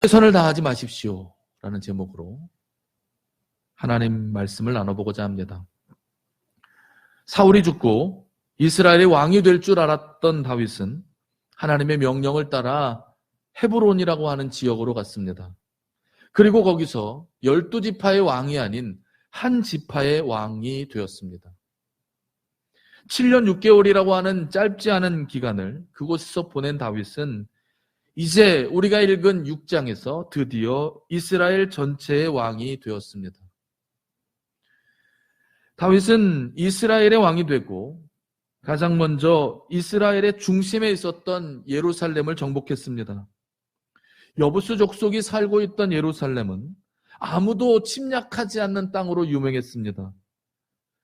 최선을 다하지 마십시오 라는 제목으로 하나님 말씀을 나눠보고자 합니다. 사울이 죽고 이스라엘의 왕이 될 줄 알았던 다윗은 하나님의 명령을 따라 헤브론이라고 하는 지역으로 갔습니다. 그리고 거기서 12지파의 왕이 아닌 한 지파의 왕이 되었습니다. 7년 6개월이라고 하는 짧지 않은 기간을 그곳에서 보낸 다윗은 이제 우리가 읽은 6장에서 드디어 이스라엘 전체의 왕이 되었습니다. 다윗은 이스라엘의 왕이 되고 가장 먼저 이스라엘의 중심에 있었던 예루살렘을 정복했습니다. 여부수 족속이 살고 있던 예루살렘은 아무도 침략하지 않는 땅으로 유명했습니다.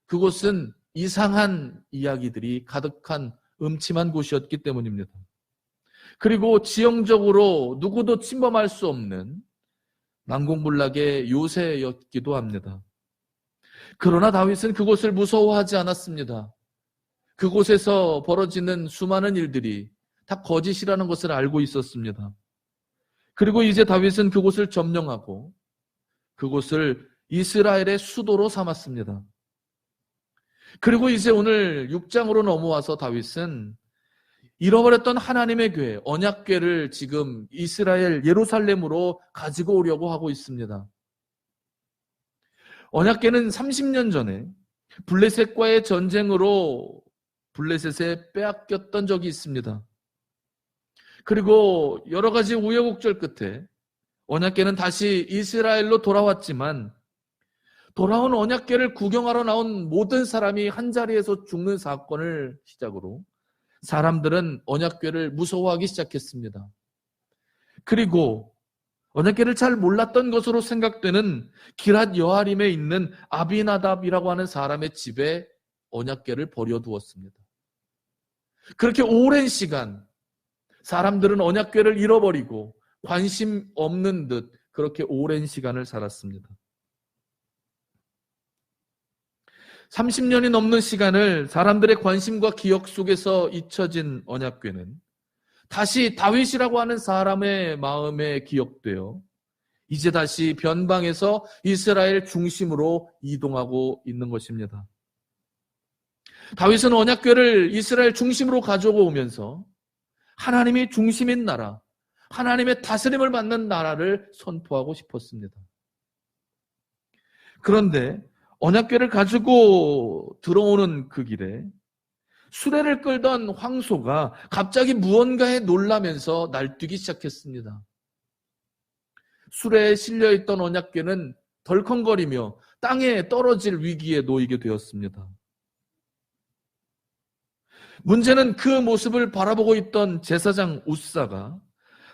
그곳은 이상한 이야기들이 가득한 음침한 곳이었기 때문입니다. 그리고 지형적으로 누구도 침범할 수 없는 난공불락의 요새였기도 합니다. 그러나 다윗은 그곳을 무서워하지 않았습니다. 그곳에서 벌어지는 수많은 일들이 다 거짓이라는 것을 알고 있었습니다. 그리고 이제 다윗은 그곳을 점령하고 그곳을 이스라엘의 수도로 삼았습니다. 그리고 이제 오늘 6장으로 넘어와서 다윗은 잃어버렸던 하나님의 궤, 언약궤를 지금 이스라엘 예루살렘으로 가지고 오려고 하고 있습니다. 언약궤는 30년 전에 블레셋과의 전쟁으로 블레셋에 빼앗겼던 적이 있습니다. 그리고 여러 가지 우여곡절 끝에 언약궤는 다시 이스라엘로 돌아왔지만 돌아온 언약궤를 구경하러 나온 모든 사람이 한자리에서 죽는 사건을 시작으로 사람들은 언약궤를 무서워하기 시작했습니다. 그리고 언약궤를 잘 몰랐던 것으로 생각되는 기랏 여아림에 있는 아비나답이라고 하는 사람의 집에 언약궤를 버려두었습니다. 그렇게 오랜 시간 사람들은 언약궤를 잃어버리고 관심 없는 듯 그렇게 오랜 시간을 살았습니다. 30년이 넘는 시간을 사람들의 관심과 기억 속에서 잊혀진 언약궤는 다시 다윗이라고 하는 사람의 마음에 기억되어 이제 다시 변방에서 이스라엘 중심으로 이동하고 있는 것입니다. 다윗은 언약궤를 이스라엘 중심으로 가져오면서 하나님이 중심인 나라, 하나님의 다스림을 받는 나라를 선포하고 싶었습니다. 그런데 언약궤를 가지고 들어오는 그 길에 수레를 끌던 황소가 갑자기 무언가에 놀라면서 날뛰기 시작했습니다. 수레에 실려있던 언약궤는 덜컹거리며 땅에 떨어질 위기에 놓이게 되었습니다. 문제는 그 모습을 바라보고 있던 제사장 우사가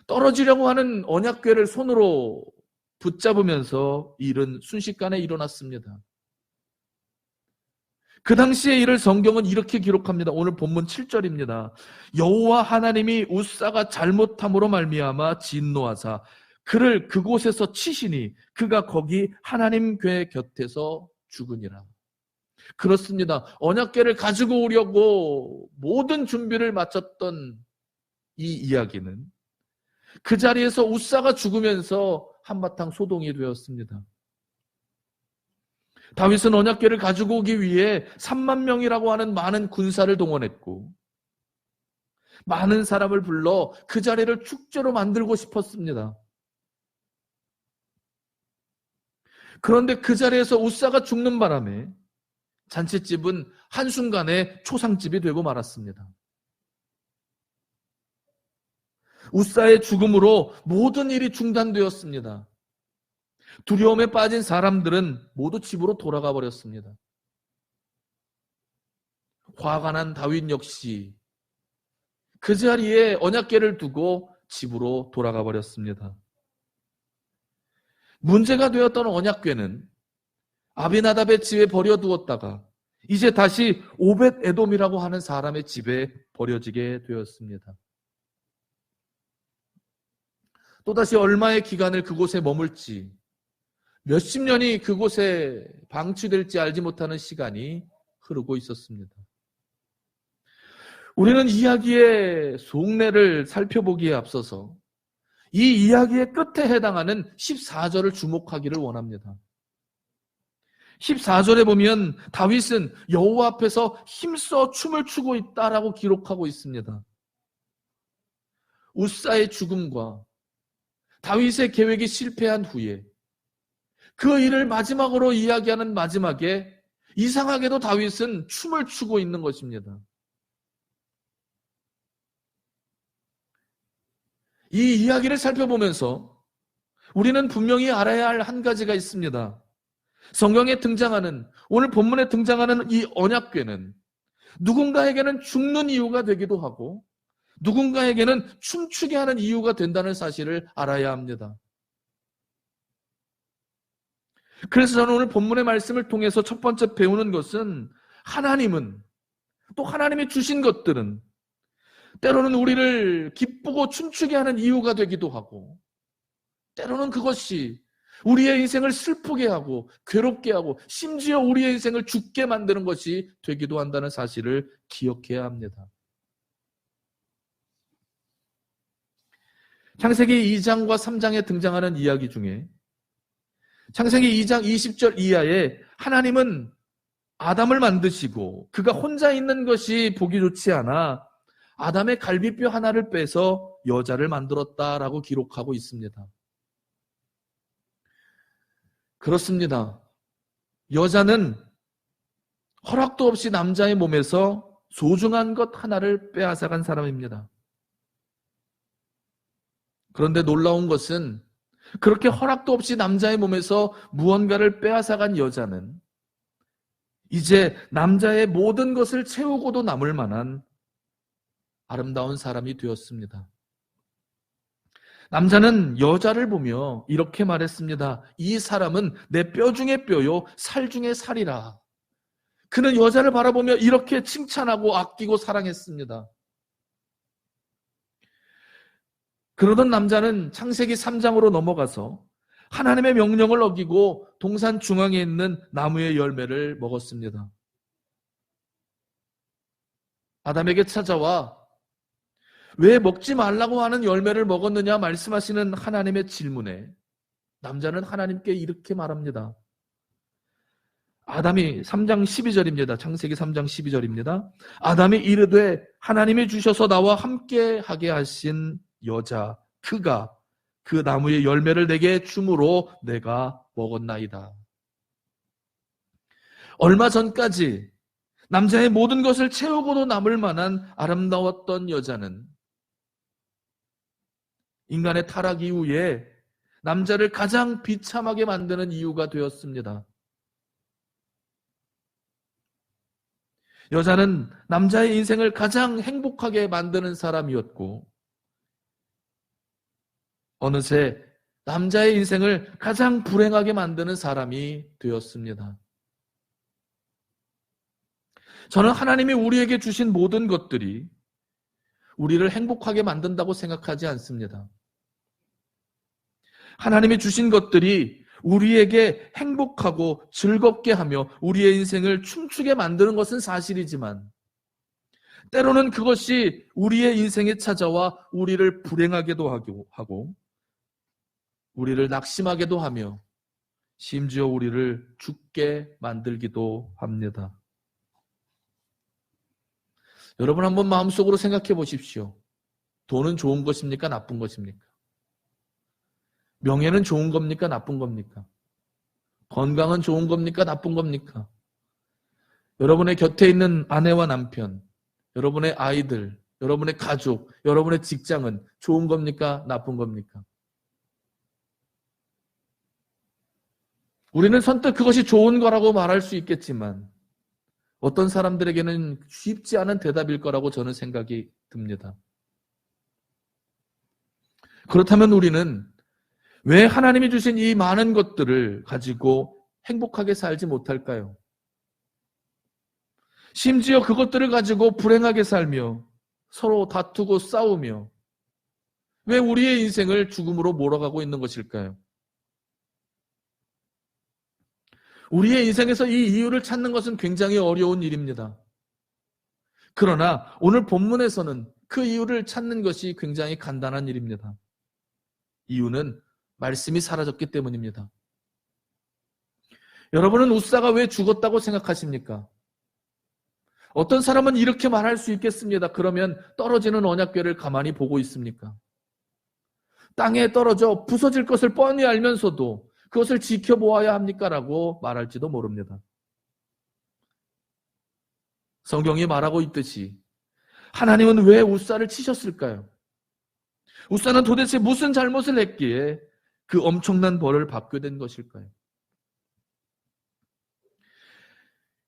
떨어지려고 하는 언약궤를 손으로 붙잡으면서 일은 순식간에 일어났습니다. 그 당시의 일을 성경은 이렇게 기록합니다. 오늘 본문 7절입니다. 여호와 하나님이 우사가 잘못함으로 말미암아 진노하사 그를 그곳에서 치시니 그가 거기 하나님 궤 곁에서 죽으니라. 그렇습니다. 언약궤를 가지고 오려고 모든 준비를 마쳤던 이 이야기는 그 자리에서 우사가 죽으면서 한바탕 소동이 되었습니다. 다윗은 언약궤를 가지고 오기 위해 3만 명이라고 하는 많은 군사를 동원했고 많은 사람을 불러 그 자리를 축제로 만들고 싶었습니다. 그런데 그 자리에서 우사가 죽는 바람에 잔치집은 한순간에 초상집이 되고 말았습니다. 우사의 죽음으로 모든 일이 중단되었습니다. 두려움에 빠진 사람들은 모두 집으로 돌아가 버렸습니다. 화가 난 다윗 역시 그 자리에 언약궤를 두고 집으로 돌아가 버렸습니다. 문제가 되었던 언약궤는 아비나답의 집에 버려두었다가 이제 다시 오벳 에돔이라고 하는 사람의 집에 버려지게 되었습니다. 또다시 얼마의 기간을 그곳에 머물지 몇십 년이 그곳에 방치될지 알지 못하는 시간이 흐르고 있었습니다. 우리는 이야기의 속내를 살펴보기에 앞서서 이 이야기의 끝에 해당하는 14절을 주목하기를 원합니다. 14절에 보면 다윗은 여호와 앞에서 힘써 춤을 추고 있다라고 기록하고 있습니다. 우사의 죽음과 다윗의 계획이 실패한 후에 그 일을 마지막으로 이야기하는 마지막에 이상하게도 다윗은 춤을 추고 있는 것입니다. 이 이야기를 살펴보면서 우리는 분명히 알아야 할 한 가지가 있습니다. 성경에 등장하는, 오늘 본문에 등장하는 이 언약궤는 누군가에게는 죽는 이유가 되기도 하고 누군가에게는 춤추게 하는 이유가 된다는 사실을 알아야 합니다. 그래서 저는 오늘 본문의 말씀을 통해서 첫 번째 배우는 것은 하나님은, 또 하나님이 주신 것들은 때로는 우리를 기쁘고 춤추게 하는 이유가 되기도 하고 때로는 그것이 우리의 인생을 슬프게 하고 괴롭게 하고 심지어 우리의 인생을 죽게 만드는 것이 되기도 한다는 사실을 기억해야 합니다. 창세기 2장과 3장에 등장하는 이야기 중에 창세기 2장 20절 이하에 하나님은 아담을 만드시고 그가 혼자 있는 것이 보기 좋지 않아 아담의 갈비뼈 하나를 빼서 여자를 만들었다라고 기록하고 있습니다. 그렇습니다. 여자는 허락도 없이 남자의 몸에서 소중한 것 하나를 빼앗아간 사람입니다. 그런데 놀라운 것은 그렇게 허락도 없이 남자의 몸에서 무언가를 빼앗아간 여자는 이제 남자의 모든 것을 채우고도 남을 만한 아름다운 사람이 되었습니다. 남자는 여자를 보며 이렇게 말했습니다. 이 사람은 내 뼈 중에 뼈요 살 중에 살이라. 그는 여자를 바라보며 이렇게 칭찬하고 아끼고 사랑했습니다. 그러던 남자는 창세기 3장으로 넘어가서 하나님의 명령을 어기고 동산 중앙에 있는 나무의 열매를 먹었습니다. 아담에게 찾아와 왜 먹지 말라고 하는 열매를 먹었느냐 말씀하시는 하나님의 질문에 남자는 하나님께 이렇게 말합니다. 아담이 3장 12절입니다. 창세기 3장 12절입니다. 아담이 이르되 하나님이 주셔서 나와 함께 하게 하신 여자 그가 그 나무의 열매를 내게 줌으로 내가 먹었나이다. 얼마 전까지 남자의 모든 것을 채우고도 남을 만한 아름다웠던 여자는 인간의 타락 이후에 남자를 가장 비참하게 만드는 이유가 되었습니다. 여자는 남자의 인생을 가장 행복하게 만드는 사람이었고 어느새 남자의 인생을 가장 불행하게 만드는 사람이 되었습니다. 저는 하나님이 우리에게 주신 모든 것들이 우리를 행복하게 만든다고 생각하지 않습니다. 하나님이 주신 것들이 우리에게 행복하고 즐겁게 하며 우리의 인생을 춤추게 만드는 것은 사실이지만 때로는 그것이 우리의 인생에 찾아와 우리를 불행하게도 하고 우리를 낙심하게도 하며 심지어 우리를 죽게 만들기도 합니다. 여러분 한번 마음속으로 생각해 보십시오. 돈은 좋은 것입니까? 나쁜 것입니까? 명예는 좋은 겁니까? 나쁜 겁니까? 건강은 좋은 겁니까? 나쁜 겁니까? 여러분의 곁에 있는 아내와 남편, 여러분의 아이들, 여러분의 가족, 여러분의 직장은 좋은 겁니까? 나쁜 겁니까? 우리는 선뜻 그것이 좋은 거라고 말할 수 있겠지만 어떤 사람들에게는 쉽지 않은 대답일 거라고 저는 생각이 듭니다. 그렇다면 우리는 왜 하나님이 주신 이 많은 것들을 가지고 행복하게 살지 못할까요? 심지어 그것들을 가지고 불행하게 살며 서로 다투고 싸우며 왜 우리의 인생을 죽음으로 몰아가고 있는 것일까요? 우리의 인생에서 이 이유를 찾는 것은 굉장히 어려운 일입니다. 그러나 오늘 본문에서는 그 이유를 찾는 것이 굉장히 간단한 일입니다. 이유는 말씀이 사라졌기 때문입니다. 여러분은 우사가 왜 죽었다고 생각하십니까? 어떤 사람은 이렇게 말할 수 있겠습니다. 그러면 떨어지는 언약궤를 가만히 보고 있습니까? 땅에 떨어져 부서질 것을 뻔히 알면서도 그것을 지켜보아야 합니까? 라고 말할지도 모릅니다. 성경이 말하고 있듯이 하나님은 왜 우사를 치셨을까요? 우사는 도대체 무슨 잘못을 했기에 그 엄청난 벌을 받게 된 것일까요?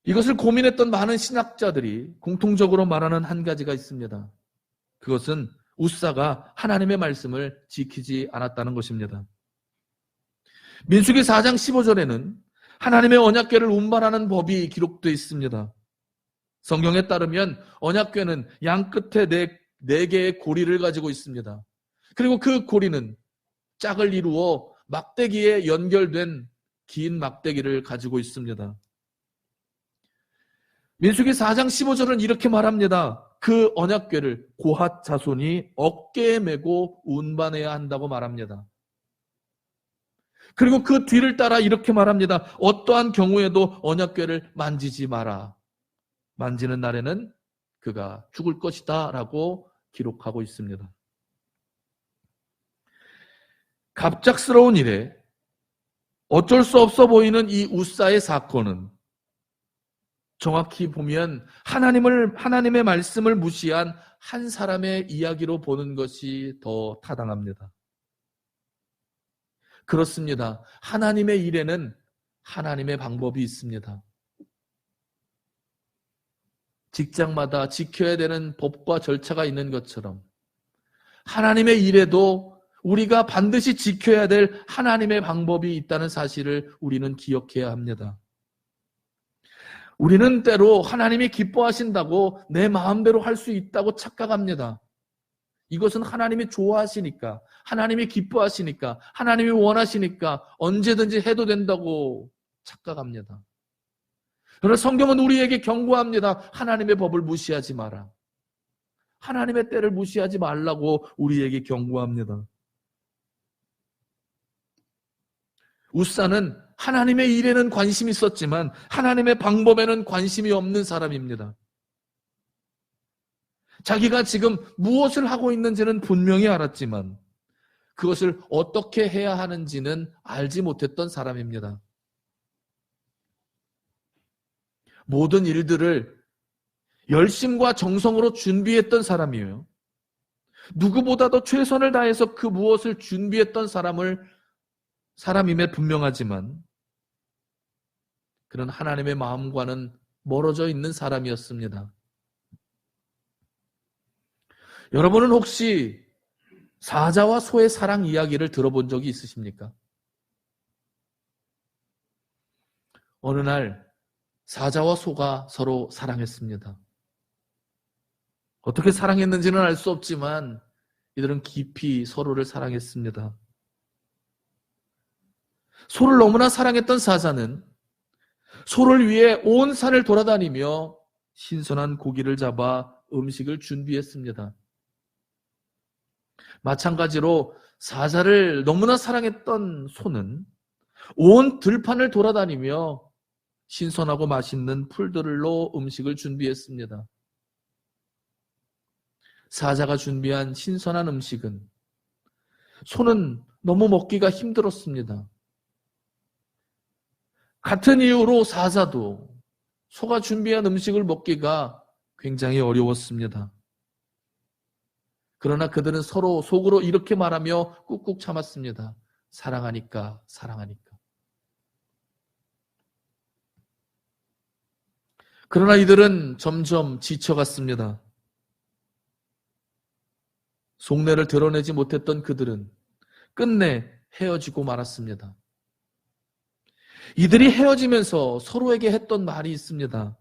이것을 고민했던 많은 신학자들이 공통적으로 말하는 한 가지가 있습니다. 그것은 우사가 하나님의 말씀을 지키지 않았다는 것입니다. 민수기 4장 15절에는 하나님의 언약궤를 운반하는 법이 기록되어 있습니다. 성경에 따르면 언약궤는 양 끝에 네 개의 고리를 가지고 있습니다. 그리고 그 고리는 짝을 이루어 막대기에 연결된 긴 막대기를 가지고 있습니다. 민수기 4장 15절은 이렇게 말합니다. 그 언약궤를 고핫 자손이 어깨에 메고 운반해야 한다고 말합니다. 그리고 그 뒤를 따라 이렇게 말합니다. 어떠한 경우에도 언약궤를 만지지 마라. 만지는 날에는 그가 죽을 것이다 라고 기록하고 있습니다. 갑작스러운 일에 어쩔 수 없어 보이는 이 우사의 사건은 정확히 보면 하나님의 말씀을 무시한 한 사람의 이야기로 보는 것이 더 타당합니다. 그렇습니다. 하나님의 일에는 하나님의 방법이 있습니다. 직장마다 지켜야 되는 법과 절차가 있는 것처럼 하나님의 일에도 우리가 반드시 지켜야 될 하나님의 방법이 있다는 사실을 우리는 기억해야 합니다. 우리는 때로 하나님이 기뻐하신다고 내 마음대로 할 수 있다고 착각합니다. 이것은 하나님이 좋아하시니까, 하나님이 기뻐하시니까, 하나님이 원하시니까 언제든지 해도 된다고 착각합니다. 그러나 성경은 우리에게 경고합니다. 하나님의 법을 무시하지 마라. 하나님의 때를 무시하지 말라고 우리에게 경고합니다. 우사는 하나님의 일에는 관심이 있었지만 하나님의 방법에는 관심이 없는 사람입니다. 자기가 지금 무엇을 하고 있는지는 분명히 알았지만 그것을 어떻게 해야 하는지는 알지 못했던 사람입니다. 모든 일들을 열심과 정성으로 준비했던 사람이에요. 누구보다도 최선을 다해서 그 무엇을 준비했던 사람임에 분명하지만 그는 하나님의 마음과는 멀어져 있는 사람이었습니다. 여러분은 혹시 사자와 소의 사랑 이야기를 들어본 적이 있으십니까? 어느 날 사자와 소가 서로 사랑했습니다. 어떻게 사랑했는지는 알 수 없지만 이들은 깊이 서로를 사랑했습니다. 소를 너무나 사랑했던 사자는 소를 위해 온 산을 돌아다니며 신선한 고기를 잡아 음식을 준비했습니다. 마찬가지로 사자를 너무나 사랑했던 소는 온 들판을 돌아다니며 신선하고 맛있는 풀들로 음식을 준비했습니다. 사자가 준비한 신선한 음식은 소는 너무 먹기가 힘들었습니다. 같은 이유로 사자도 소가 준비한 음식을 먹기가 굉장히 어려웠습니다. 그러나 그들은 서로 속으로 이렇게 말하며 꾹꾹 참았습니다. 사랑하니까, 사랑하니까. 그러나 이들은 점점 지쳐갔습니다. 속내를 드러내지 못했던 그들은 끝내 헤어지고 말았습니다. 이들이 헤어지면서 서로에게 했던 말이 있습니다.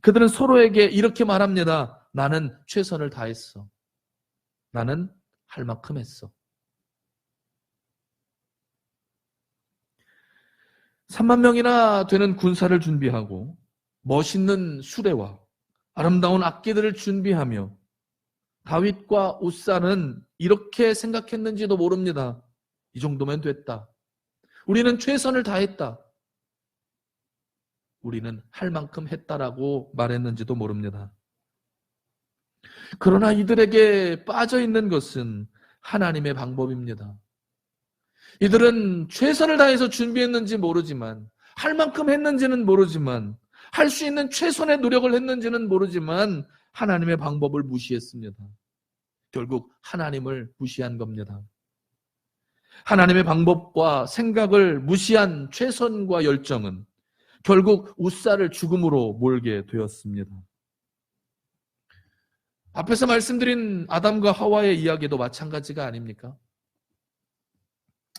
그들은 서로에게 이렇게 말합니다. 나는 최선을 다했어. 나는 할 만큼 했어. 3만 명이나 되는 군사를 준비하고 멋있는 수레와 아름다운 악기들을 준비하며 다윗과 우사는 이렇게 생각했는지도 모릅니다. 이 정도면 됐다. 우리는 최선을 다했다. 우리는 할 만큼 했다라고 말했는지도 모릅니다. 그러나 이들에게 빠져 있는 것은 하나님의 방법입니다. 이들은 최선을 다해서 준비했는지 모르지만, 할 만큼 했는지는 모르지만, 할 수 있는 최선의 노력을 했는지는 모르지만 하나님의 방법을 무시했습니다. 결국 하나님을 무시한 겁니다. 하나님의 방법과 생각을 무시한 최선과 열정은 결국 웃사를 죽음으로 몰게 되었습니다. 앞에서 말씀드린 아담과 하와의 이야기도 마찬가지가 아닙니까?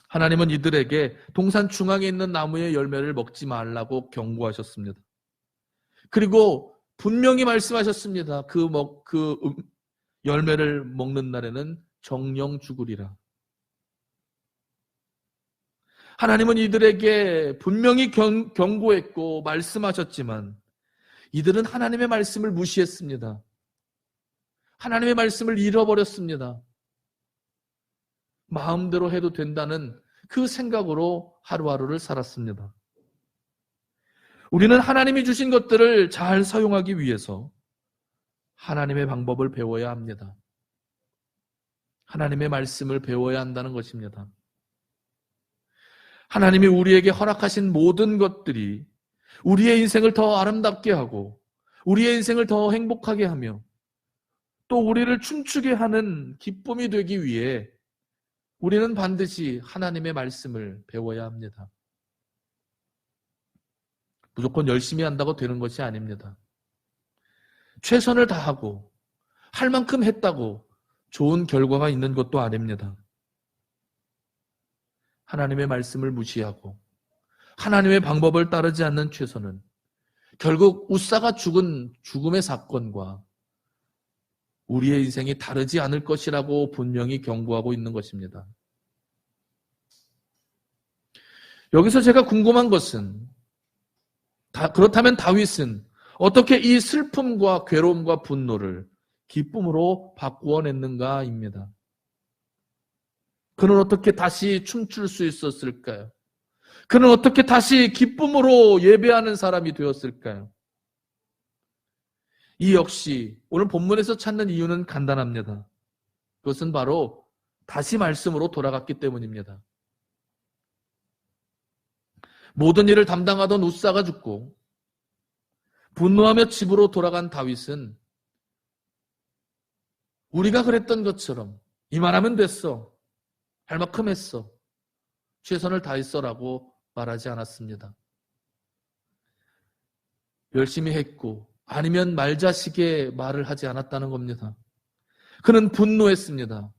하나님은 이들에게 동산 중앙에 있는 나무의 열매를 먹지 말라고 경고하셨습니다. 그리고 분명히 말씀하셨습니다. 그 열매를 먹는 날에는 정령 죽으리라. 하나님은 이들에게 분명히 경고했고 말씀하셨지만 이들은 하나님의 말씀을 무시했습니다. 하나님의 말씀을 잃어버렸습니다. 마음대로 해도 된다는 그 생각으로 하루하루를 살았습니다. 우리는 하나님이 주신 것들을 잘 사용하기 위해서 하나님의 방법을 배워야 합니다. 하나님의 말씀을 배워야 한다는 것입니다. 하나님이 우리에게 허락하신 모든 것들이 우리의 인생을 더 아름답게 하고 우리의 인생을 더 행복하게 하며 또 우리를 춤추게 하는 기쁨이 되기 위해 우리는 반드시 하나님의 말씀을 배워야 합니다. 무조건 열심히 한다고 되는 것이 아닙니다. 최선을 다하고 할 만큼 했다고 좋은 결과가 있는 것도 아닙니다. 하나님의 말씀을 무시하고 하나님의 방법을 따르지 않는 최선은 결국 웃사가 죽은 죽음의 사건과 우리의 인생이 다르지 않을 것이라고 분명히 경고하고 있는 것입니다. 여기서 제가 궁금한 것은 그렇다면 다윗은 어떻게 이 슬픔과 괴로움과 분노를 기쁨으로 바꾸어냈는가입니다. 그는 어떻게 다시 춤출 수 있었을까요? 그는 어떻게 다시 기쁨으로 예배하는 사람이 되었을까요? 이 역시 오늘 본문에서 찾는 이유는 간단합니다. 그것은 바로 다시 말씀으로 돌아갔기 때문입니다. 모든 일을 담당하던 웃사가 죽고 분노하며 집으로 돌아간 다윗은 우리가 그랬던 것처럼 이만하면 됐어, 할 만큼 했어, 최선을 다했어라고 말하지 않았습니다. 열심히 했고 아니면 말자식의 말을 하지 않았다는 겁니다. 그는 분노했습니다.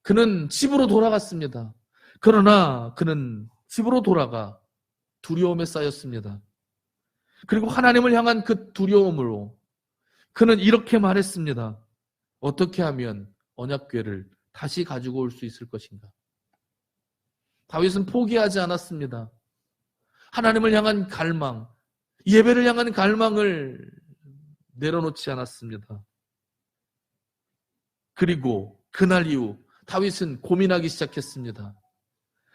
그는 집으로 돌아갔습니다. 그러나 그는 집으로 돌아가 두려움에 쌓였습니다. 그리고 하나님을 향한 그 두려움으로 그는 이렇게 말했습니다. 어떻게 하면 언약궤를 다시 가지고 올 수 있을 것인가? 다윗은 포기하지 않았습니다. 하나님을 향한 갈망, 예배를 향한 갈망을 내려놓지 않았습니다. 그리고 그날 이후 다윗은 고민하기 시작했습니다.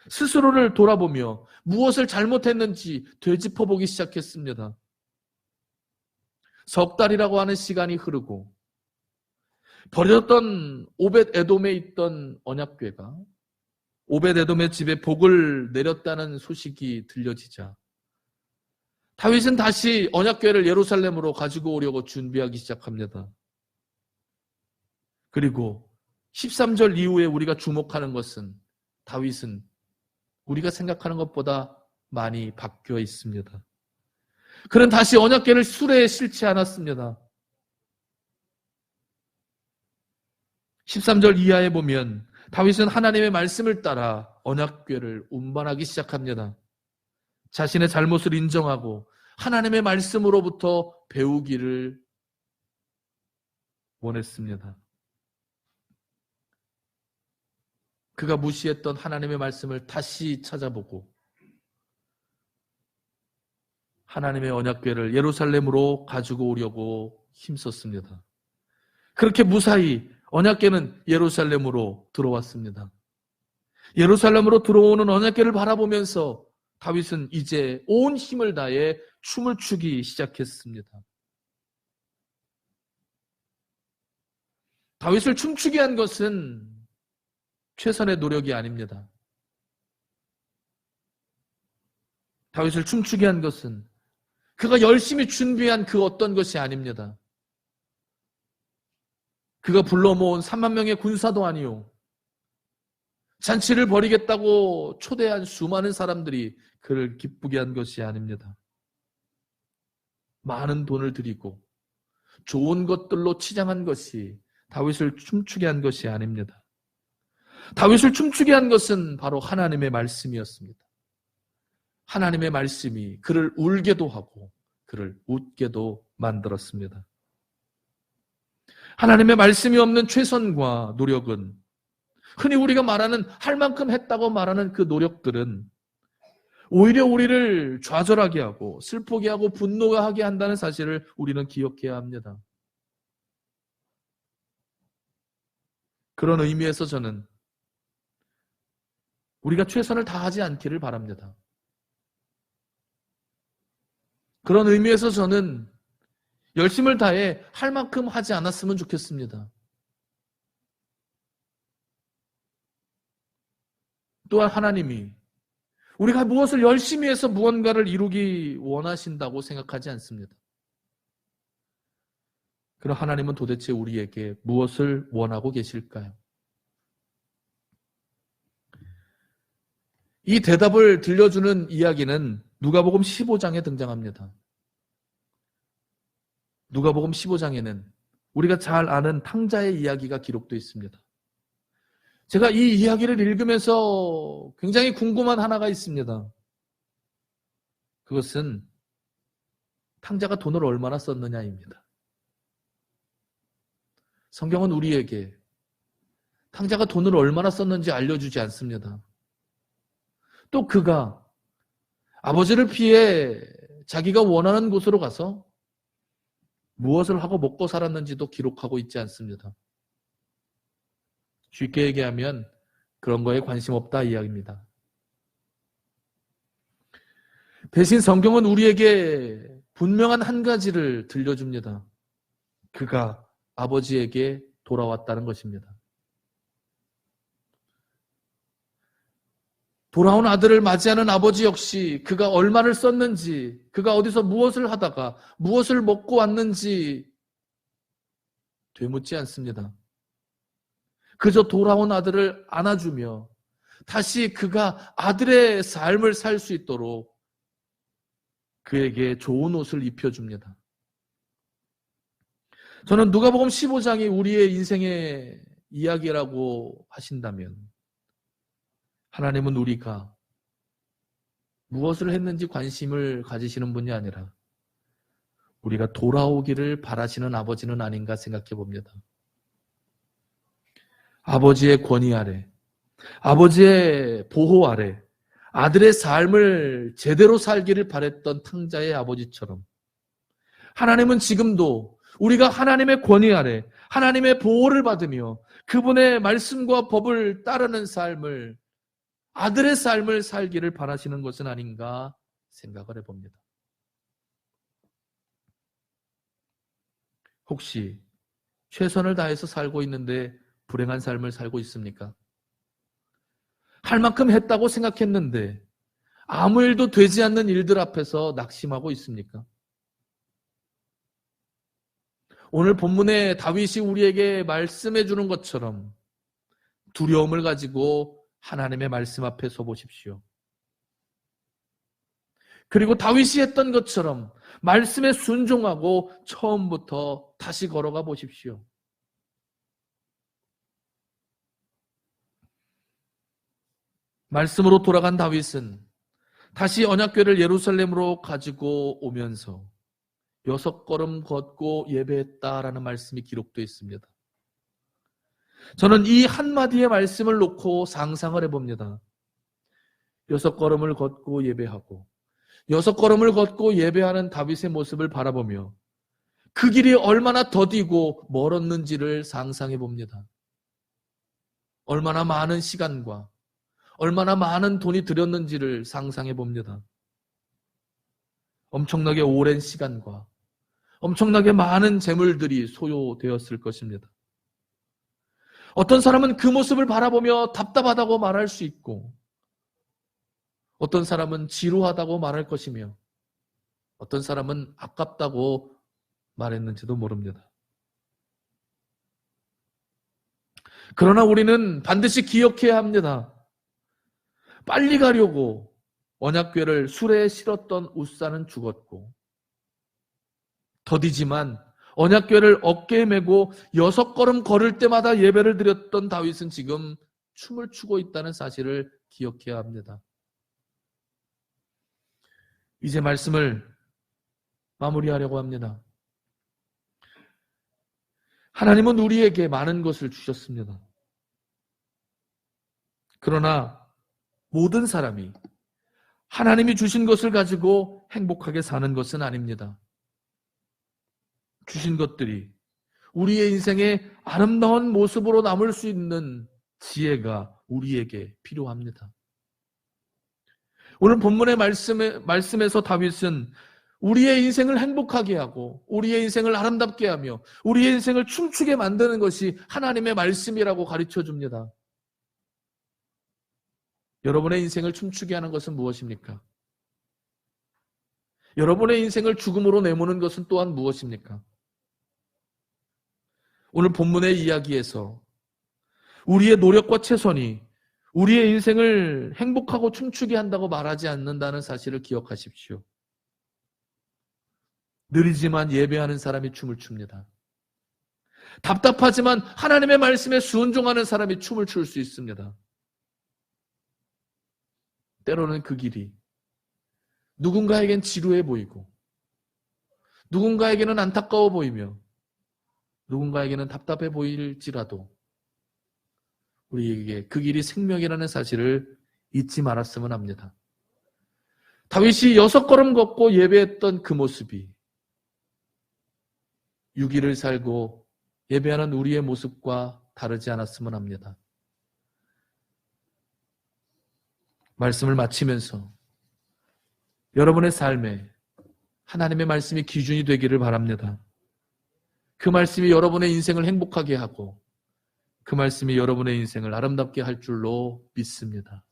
스스로를 돌아보며 무엇을 잘못했는지 되짚어보기 시작했습니다. 석 달이라고 하는 시간이 흐르고 버렸던 오벳 에돔에 있던 언약궤가 오벳 에돔의 집에 복을 내렸다는 소식이 들려지자 다윗은 다시 언약궤를 예루살렘으로 가지고 오려고 준비하기 시작합니다. 그리고 13절 이후에 우리가 주목하는 것은 다윗은 우리가 생각하는 것보다 많이 바뀌어 있습니다. 그는 다시 언약궤를 수레에 싣지 않았습니다. 13절 이하에 보면 다윗은 하나님의 말씀을 따라 언약궤를 운반하기 시작합니다. 자신의 잘못을 인정하고 하나님의 말씀으로부터 배우기를 원했습니다. 그가 무시했던 하나님의 말씀을 다시 찾아보고 하나님의 언약궤를 예루살렘으로 가지고 오려고 힘썼습니다. 그렇게 무사히 언약궤는 예루살렘으로 들어왔습니다. 예루살렘으로 들어오는 언약궤를 바라보면서 다윗은 이제 온 힘을 다해 춤을 추기 시작했습니다. 다윗을 춤추게 한 것은 최선의 노력이 아닙니다. 다윗을 춤추게 한 것은 그가 열심히 준비한 그 어떤 것이 아닙니다. 그가 불러 모은 3만 명의 군사도 아니요, 잔치를 벌이겠다고 초대한 수많은 사람들이 그를 기쁘게 한 것이 아닙니다. 많은 돈을 들이고 좋은 것들로 치장한 것이 다윗을 춤추게 한 것이 아닙니다. 다윗을 춤추게 한 것은 바로 하나님의 말씀이었습니다. 하나님의 말씀이 그를 울게도 하고 그를 웃게도 만들었습니다. 하나님의 말씀이 없는 최선과 노력은, 흔히 우리가 말하는 할 만큼 했다고 말하는 그 노력들은 오히려 우리를 좌절하게 하고 슬프게 하고 분노하게 한다는 사실을 우리는 기억해야 합니다. 그런 의미에서 저는 우리가 최선을 다하지 않기를 바랍니다. 그런 의미에서 저는 열심을 다해 할 만큼 하지 않았으면 좋겠습니다. 또한 하나님이 우리가 무엇을 열심히 해서 무언가를 이루기 원하신다고 생각하지 않습니다. 그럼 하나님은 도대체 우리에게 무엇을 원하고 계실까요? 이 대답을 들려주는 이야기는 누가복음 15장에 등장합니다. 누가복음 15장에는 우리가 잘 아는 탕자의 이야기가 기록되어 있습니다. 제가 이 이야기를 읽으면서 굉장히 궁금한 하나가 있습니다. 그것은 탕자가 돈을 얼마나 썼느냐입니다. 성경은 우리에게 탕자가 돈을 얼마나 썼는지 알려주지 않습니다. 또 그가 아버지를 피해 자기가 원하는 곳으로 가서 무엇을 하고 먹고 살았는지도 기록하고 있지 않습니다. 쉽게 얘기하면 그런 거에 관심 없다 이야기입니다. 대신 성경은 우리에게 분명한 한 가지를 들려줍니다. 그가 아버지에게 돌아왔다는 것입니다. 돌아온 아들을 맞이하는 아버지 역시 그가 얼마를 썼는지, 그가 어디서 무엇을 하다가 무엇을 먹고 왔는지 되묻지 않습니다. 그저 돌아온 아들을 안아주며 다시 그가 아들의 삶을 살 수 있도록 그에게 좋은 옷을 입혀줍니다. 저는 누가복음 15장이 우리의 인생의 이야기라고 하신다면 하나님은 우리가 무엇을 했는지 관심을 가지시는 분이 아니라 우리가 돌아오기를 바라시는 아버지는 아닌가 생각해 봅니다. 아버지의 권위 아래, 아버지의 보호 아래 아들의 삶을 제대로 살기를 바랬던 탕자의 아버지처럼 하나님은 지금도 우리가 하나님의 권위 아래 하나님의 보호를 받으며 그분의 말씀과 법을 따르는 삶을, 아들의 삶을 살기를 바라시는 것은 아닌가 생각을 해봅니다. 혹시 최선을 다해서 살고 있는데 불행한 삶을 살고 있습니까? 할 만큼 했다고 생각했는데 아무 일도 되지 않는 일들 앞에서 낙심하고 있습니까? 오늘 본문에 다윗이 우리에게 말씀해 주는 것처럼 두려움을 가지고 하나님의 말씀 앞에 서 보십시오. 그리고 다윗이 했던 것처럼 말씀에 순종하고 처음부터 다시 걸어가 보십시오. 말씀으로 돌아간 다윗은 다시 언약궤를 예루살렘으로 가지고 오면서 6걸음 걷고 예배했다라는 말씀이 기록되어 있습니다. 저는 이 한마디의 말씀을 놓고 상상을 해봅니다. 6걸음을 걷고 예배하고 6걸음을 걷고 예배하는 다윗의 모습을 바라보며 그 길이 얼마나 더디고 멀었는지를 상상해 봅니다. 얼마나 많은 시간과 얼마나 많은 돈이 들였는지를 상상해 봅니다. 엄청나게 오랜 시간과 엄청나게 많은 재물들이 소요되었을 것입니다. 어떤 사람은 그 모습을 바라보며 답답하다고 말할 수 있고, 어떤 사람은 지루하다고 말할 것이며, 어떤 사람은 아깝다고 말했는지도 모릅니다. 그러나 우리는 반드시 기억해야 합니다. 빨리 가려고 언약궤를 수레에 실었던 웃사는 죽었고, 더디지만 언약궤를 어깨에 메고 6걸음 걸을 때마다 예배를 드렸던 다윗은 지금 춤을 추고 있다는 사실을 기억해야 합니다. 이제 말씀을 마무리하려고 합니다. 하나님은 우리에게 많은 것을 주셨습니다. 그러나 모든 사람이 하나님이 주신 것을 가지고 행복하게 사는 것은 아닙니다. 주신 것들이 우리의 인생의 아름다운 모습으로 남을 수 있는 지혜가 우리에게 필요합니다. 오늘 본문의 말씀에서 다윗은 우리의 인생을 행복하게 하고 우리의 인생을 아름답게 하며 우리의 인생을 춤추게 만드는 것이 하나님의 말씀이라고 가르쳐 줍니다. 여러분의 인생을 춤추게 하는 것은 무엇입니까? 여러분의 인생을 죽음으로 내모는 것은 또한 무엇입니까? 오늘 본문의 이야기에서 우리의 노력과 최선이 우리의 인생을 행복하고 춤추게 한다고 말하지 않는다는 사실을 기억하십시오. 느리지만 예배하는 사람이 춤을 춥니다. 답답하지만 하나님의 말씀에 순종하는 사람이 춤을 출 수 있습니다. 때로는 그 길이 누군가에겐 지루해 보이고 누군가에게는 안타까워 보이며 누군가에게는 답답해 보일지라도 우리에게 그 길이 생명이라는 사실을 잊지 말았으면 합니다. 다윗이 6걸음 걷고 예배했던 그 모습이 6일을 살고 예배하는 우리의 모습과 다르지 않았으면 합니다. 말씀을 마치면서 여러분의 삶에 하나님의 말씀이 기준이 되기를 바랍니다. 그 말씀이 여러분의 인생을 행복하게 하고 그 말씀이 여러분의 인생을 아름답게 할 줄로 믿습니다.